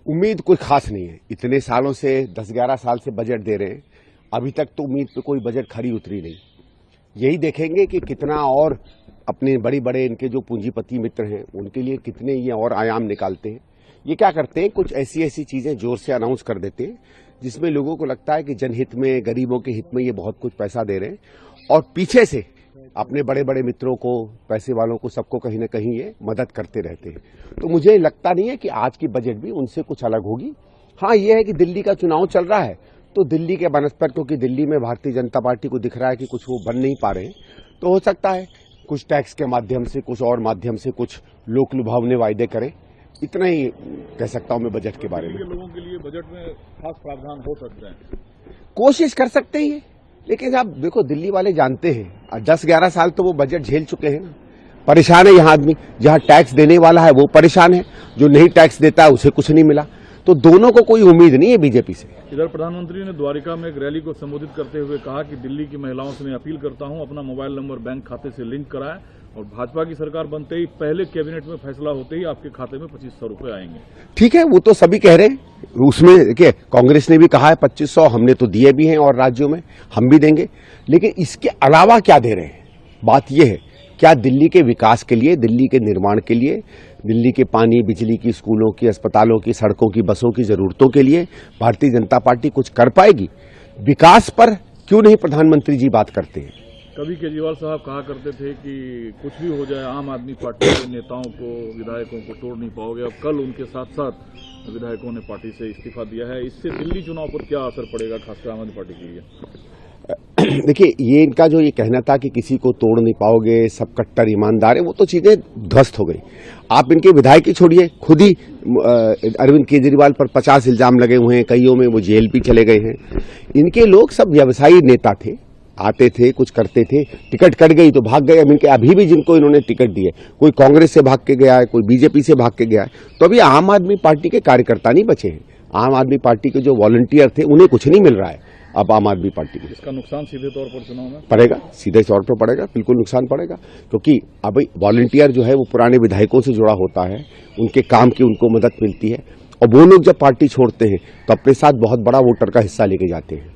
उम्मीद कोई खास नहीं है। इतने सालों से 10-11 साल से बजट दे रहे हैं, अभी तक तो उम्मीद पे कोई बजट खरी उतरी नहीं। यही देखेंगे कि कितना और अपने बड़े बड़े इनके जो पूंजीपति मित्र हैं उनके लिए कितने ये और आयाम निकालते हैं। ये क्या करते हैं, कुछ ऐसी ऐसी चीजें जोर से अनाउंस कर देते हैं जिसमें लोगों को लगता है कि जनहित में, गरीबों के हित में ये बहुत कुछ पैसा दे रहे हैं, और पीछे से अपने बड़े बड़े मित्रों को, पैसे वालों को, सबको कहीं ना कहीं ये मदद करते रहते हैं। तो मुझे लगता नहीं है कि आज की बजट भी उनसे कुछ अलग होगी। हाँ, ये है कि दिल्ली का चुनाव चल रहा है तो दिल्ली के बनस्पत, क्योंकि दिल्ली में भारतीय जनता पार्टी को दिख रहा है कि कुछ वो बन नहीं पा रहे हैं, तो हो सकता है कुछ टैक्स के माध्यम से, कुछ और माध्यम से कुछ लोक लुभावने वायदे करें। इतना ही कह सकता हूं मैं बजट के बारे में। लोगों के लिए बजट में खास प्रावधान हो सकते हैं, कोशिश कर सकते हैं, लेकिन आप देखो दिल्ली वाले जानते हैं 10-11 साल तो वो बजट झेल चुके हैं। परेशान है यहाँ आदमी, जहाँ टैक्स देने वाला है वो परेशान है, जो नहीं टैक्स देता है उसे कुछ नहीं मिला। तो दोनों को कोई उम्मीद नहीं है बीजेपी से। इधर प्रधानमंत्री ने द्वारिका में एक रैली को संबोधित करते हुए कहा कि दिल्ली की महिलाओं से मैं अपील करता हूं, अपना मोबाइल नंबर बैंक खाते से लिंक कराएं और भाजपा की सरकार बनते ही पहले कैबिनेट में फैसला होते ही आपके खाते में 2500 रुपए आएंगे। ठीक है, वो तो सभी कह रहे हैं। उसमें देखिए, कांग्रेस ने भी कहा है 2500, हमने तो दिए भी हैं और राज्यों में हम भी देंगे। लेकिन इसके अलावा क्या दे रहे हैं, बात यह है क्या दिल्ली के विकास के लिए, दिल्ली के निर्माण के लिए, दिल्ली के पानी, बिजली की, स्कूलों की, अस्पतालों की, सड़कों की, बसों की जरूरतों के लिए भारतीय जनता पार्टी कुछ कर पाएगी? विकास पर क्यों नहीं प्रधानमंत्री जी बात करते हैं? कभी केजरीवाल साहब कहा करते थे कि कुछ भी हो जाए आम आदमी पार्टी के नेताओं को, विधायकों को तोड़ नहीं पाओगे। अब कल उनके साथ साथ विधायकों ने पार्टी से इस्तीफा दिया है। इससे दिल्ली चुनाव पर क्या असर पड़ेगा, खासकर आम आदमी पार्टी के लिए? देखिए, ये इनका जो ये कहना था कि किसी को तोड़ नहीं पाओगे, सब कट्टर ईमानदार है, वो तो चीजें ध्वस्त हो गई। आप इनके विधायक ही छोड़िए, खुद ही अरविंद केजरीवाल पर 50 इल्जाम लगे हुए हैं, कईयों में वो जेल भी चले गए हैं। इनके लोग सब व्यवसायी नेता थे, आते थे, कुछ करते थे, टिकट कट गई तो भाग गए। अब इनके अभी भी जिनको इन्होंने टिकट दिए, कोई कांग्रेस से भाग के गया है, कोई बीजेपी से भाग के गया है। तो अभी आम आदमी पार्टी के कार्यकर्ता नहीं बचे हैं। आम आदमी पार्टी के जो वॉलंटियर थे उन्हें कुछ नहीं मिल रहा है अब आम आदमी पार्टी के। इसका नुकसान सीधे तौर पर चुनाव में पड़ेगा, सीधे तौर पर पड़ेगा, बिल्कुल नुकसान पड़ेगा। क्योंकि अब वॉलंटियर जो है वो पुराने विधायकों से जुड़ा होता है, उनके काम की उनको मदद मिलती है, और वो लोग जब पार्टी छोड़ते हैं तो अपने साथ बहुत बड़ा वोटर का हिस्सा लेके जाते हैं।